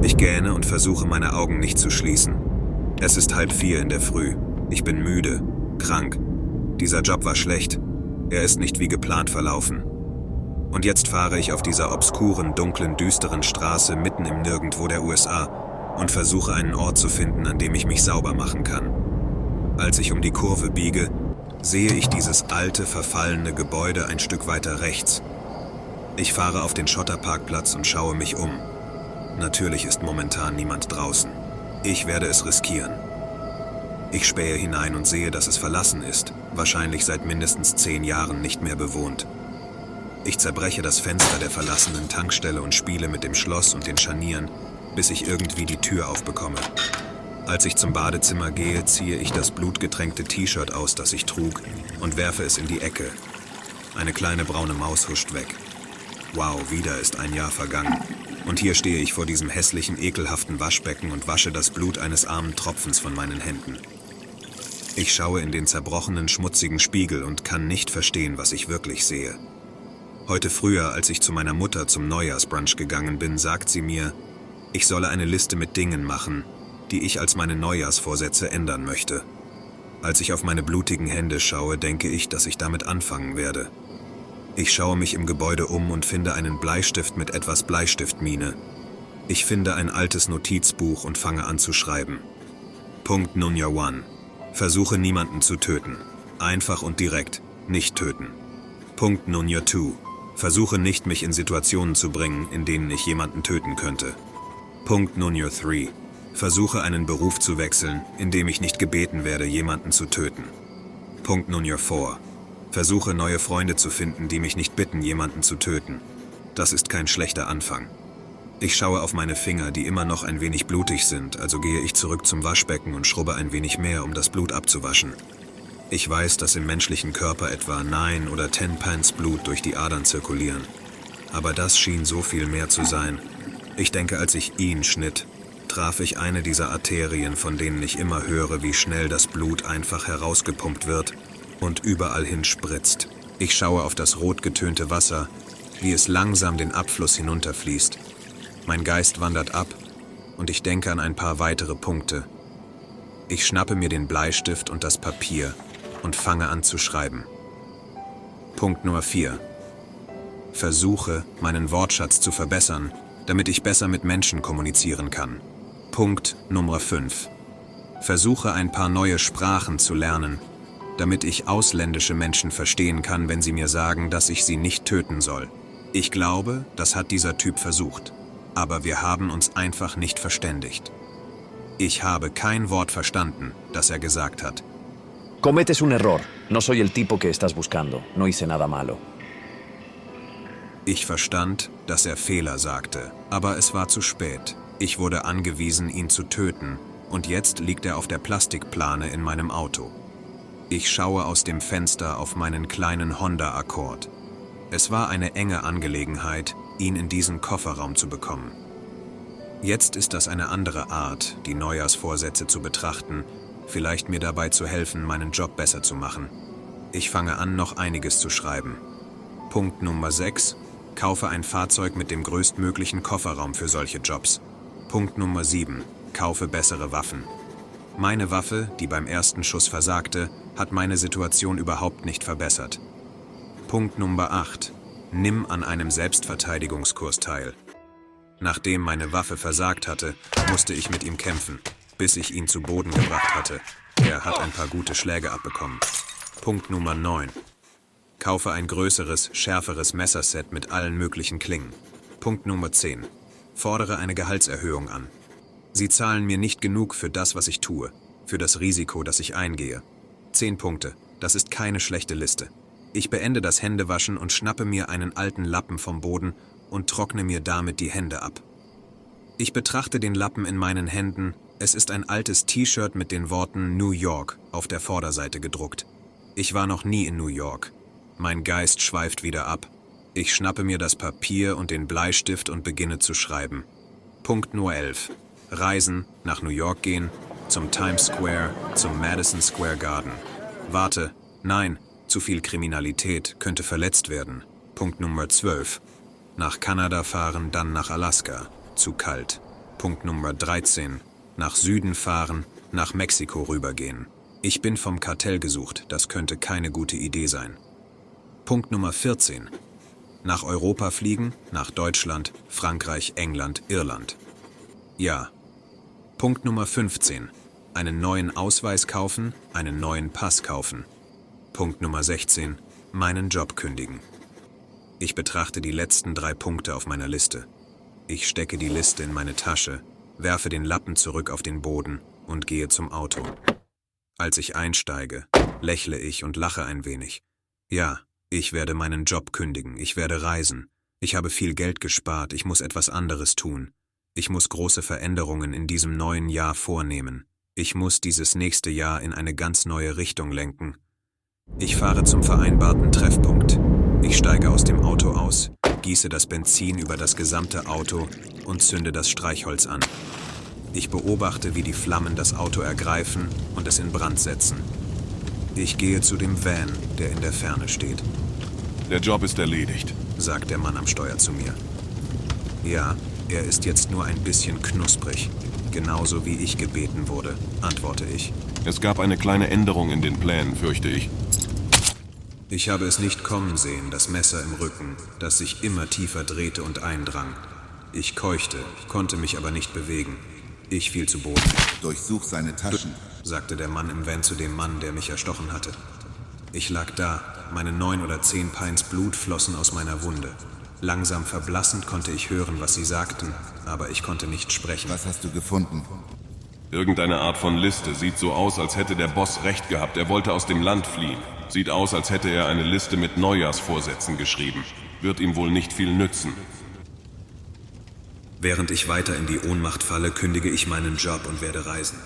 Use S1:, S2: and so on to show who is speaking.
S1: Ich gähne und versuche, meine Augen nicht zu schließen. Es ist 3:30 in der Früh. Ich bin müde, krank. Dieser Job war schlecht. Er ist nicht wie geplant verlaufen. Und jetzt fahre ich auf dieser obskuren, dunklen, düsteren Straße mitten im Nirgendwo der USA und versuche einen Ort zu finden, an dem ich mich sauber machen kann. Als ich um die Kurve biege, sehe ich dieses alte, verfallene Gebäude ein Stück weiter rechts. Ich fahre auf den Schotterparkplatz und schaue mich um. Natürlich ist momentan niemand draußen. Ich werde es riskieren. Ich spähe hinein und sehe, dass es verlassen ist, wahrscheinlich seit mindestens 10 Jahren nicht mehr bewohnt. Ich zerbreche das Fenster der verlassenen Tankstelle und spiele mit dem Schloss und den Scharnieren, bis ich irgendwie die Tür aufbekomme. Als ich zum Badezimmer gehe, ziehe ich das blutgetränkte T-Shirt aus, das ich trug, und werfe es in die Ecke. Eine kleine braune Maus huscht weg. Wow, wieder ist ein Jahr vergangen. Und hier stehe ich vor diesem hässlichen, ekelhaften Waschbecken und wasche das Blut eines armen Tropfens von meinen Händen. Ich schaue in den zerbrochenen, schmutzigen Spiegel und kann nicht verstehen, was ich wirklich sehe. Heute früher, als ich zu meiner Mutter zum Neujahrsbrunch gegangen bin, sagt sie mir, ich solle eine Liste mit Dingen machen, die ich als meine Neujahrsvorsätze ändern möchte. Als ich auf meine blutigen Hände schaue, denke ich, dass ich damit anfangen werde. Ich schaue mich im Gebäude um und finde einen Bleistift mit etwas Bleistiftmine. Ich finde ein altes Notizbuch und fange an zu schreiben. Punkt Nummer 1. Versuche niemanden zu töten. Einfach und direkt. Nicht töten. Punkt Nummer 2. Versuche nicht, mich in Situationen zu bringen, in denen ich jemanden töten könnte. Punkt Nummer 3. Versuche einen Beruf zu wechseln, in dem ich nicht gebeten werde, jemanden zu töten. Punkt Nummer 4. Versuche neue Freunde zu finden, die mich nicht bitten, jemanden zu töten. Das ist kein schlechter Anfang. Ich schaue auf meine Finger, die immer noch ein wenig blutig sind, also gehe ich zurück zum Waschbecken und schrubbe ein wenig mehr, um das Blut abzuwaschen. Ich weiß, dass im menschlichen Körper etwa 9 oder 10 Pints Blut durch die Adern zirkulieren. Aber das schien so viel mehr zu sein. Ich denke, als ich ihn schnitt, traf ich eine dieser Arterien, von denen ich immer höre, wie schnell das Blut einfach herausgepumpt wird und überall hin spritzt. Ich schaue auf das rot getönte Wasser, wie es langsam den Abfluss hinunterfließt. Mein Geist wandert ab und ich denke an ein paar weitere Punkte. Ich schnappe mir den Bleistift und das Papier und fange an zu schreiben. Punkt Nummer 4. Versuche, meinen Wortschatz zu verbessern, damit ich besser mit Menschen kommunizieren kann. Punkt Nummer 5. Versuche ein paar neue Sprachen zu lernen, damit ich ausländische Menschen verstehen kann, wenn sie mir sagen, dass ich sie nicht töten soll. Ich glaube, das hat dieser Typ versucht, aber wir haben uns einfach nicht verständigt. Ich habe kein Wort verstanden, das er gesagt hat.
S2: Cometes un error. No soy el tipo que estás buscando. No hice nada malo.
S1: Ich verstand, dass er Fehler sagte, aber es war zu spät. Ich wurde angewiesen, ihn zu töten, und jetzt liegt er auf der Plastikplane in meinem Auto. Ich schaue aus dem Fenster auf meinen kleinen Honda Accord. Es war eine enge Angelegenheit, ihn in diesen Kofferraum zu bekommen. Jetzt ist das eine andere Art, die Neujahrsvorsätze zu betrachten, vielleicht mir dabei zu helfen, meinen Job besser zu machen. Ich fange an, noch einiges zu schreiben. Punkt Nummer 6. Kaufe ein Fahrzeug mit dem größtmöglichen Kofferraum für solche Jobs. Punkt Nummer 7. Kaufe bessere Waffen. Meine Waffe, die beim ersten Schuss versagte, hat meine Situation überhaupt nicht verbessert. Punkt Nummer 8. Nimm an einem Selbstverteidigungskurs teil. Nachdem meine Waffe versagt hatte, musste ich mit ihm kämpfen, bis ich ihn zu Boden gebracht hatte. Er hat ein paar gute Schläge abbekommen. Punkt Nummer 9. Kaufe ein größeres, schärferes Messerset mit allen möglichen Klingen. Punkt Nummer 10. Fordere eine Gehaltserhöhung an. Sie zahlen mir nicht genug für das, was ich tue, für das Risiko, das ich eingehe. 10 Punkte, das ist keine schlechte Liste. Ich beende das Händewaschen und schnappe mir einen alten Lappen vom Boden und trockne mir damit die Hände ab. Ich betrachte den Lappen in meinen Händen. Es ist ein altes T-Shirt mit den Worten New York auf der Vorderseite gedruckt. Ich war noch nie in New York. Mein Geist schweift wieder ab. Ich schnappe mir das Papier und den Bleistift und beginne zu schreiben. Punkt Nummer 11. Reisen, nach New York gehen, zum Times Square, zum Madison Square Garden. Warte, nein, zu viel Kriminalität, könnte verletzt werden. Punkt Nummer 12. Nach Kanada fahren, dann nach Alaska. Zu kalt. Punkt Nummer 13. Nach Süden fahren, nach Mexiko rübergehen. Ich bin vom Kartell gesucht, das könnte keine gute Idee sein. Punkt Nummer 14. Nach Europa fliegen, nach Deutschland, Frankreich, England, Irland. Ja. Punkt Nummer 15. Einen neuen Ausweis kaufen, einen neuen Pass kaufen. Punkt Nummer 16. Meinen Job kündigen. Ich betrachte die letzten 3 Punkte auf meiner Liste. Ich stecke die Liste in meine Tasche, werfe den Lappen zurück auf den Boden und gehe zum Auto. Als ich einsteige, lächle ich und lache ein wenig. Ja, ich werde meinen Job kündigen, ich werde reisen. Ich habe viel Geld gespart, ich muss etwas anderes tun. Ich muss große Veränderungen in diesem neuen Jahr vornehmen. Ich muss dieses nächste Jahr in eine ganz neue Richtung lenken. Ich fahre zum vereinbarten Treffpunkt. Ich steige aus dem Auto aus, gieße das Benzin über das gesamte Auto und zünde das Streichholz an. Ich beobachte, wie die Flammen das Auto ergreifen und es in Brand setzen. Ich gehe zu dem Van, der in der Ferne steht.
S3: Der Job ist erledigt,
S1: sagt der Mann am Steuer zu mir. Ja, er ist jetzt nur ein bisschen knusprig. Genauso wie ich gebeten wurde, antworte ich.
S3: Es gab eine kleine Änderung in den Plänen, fürchte ich.
S1: Ich habe es nicht kommen sehen, das Messer im Rücken, das sich immer tiefer drehte und eindrang. Ich keuchte, konnte mich aber nicht bewegen. Ich fiel zu Boden.
S4: Durchsuch seine Taschen,
S1: sagte der Mann im Van zu dem Mann, der mich erstochen hatte. Ich lag da, meine 9 oder 10 Pints Blut flossen aus meiner Wunde. Langsam verblassend konnte ich hören, was sie sagten, aber ich konnte nicht sprechen.
S4: was hast du gefunden?
S3: Irgendeine Art von Liste. Sieht so aus, als hätte der Boss recht gehabt. Er wollte aus dem Land fliehen. Sieht aus, als hätte er eine Liste mit Neujahrsvorsätzen geschrieben. Wird ihm wohl nicht viel nützen.
S1: Während ich weiter in die Ohnmacht falle, kündige ich meinen Job und werde reisen.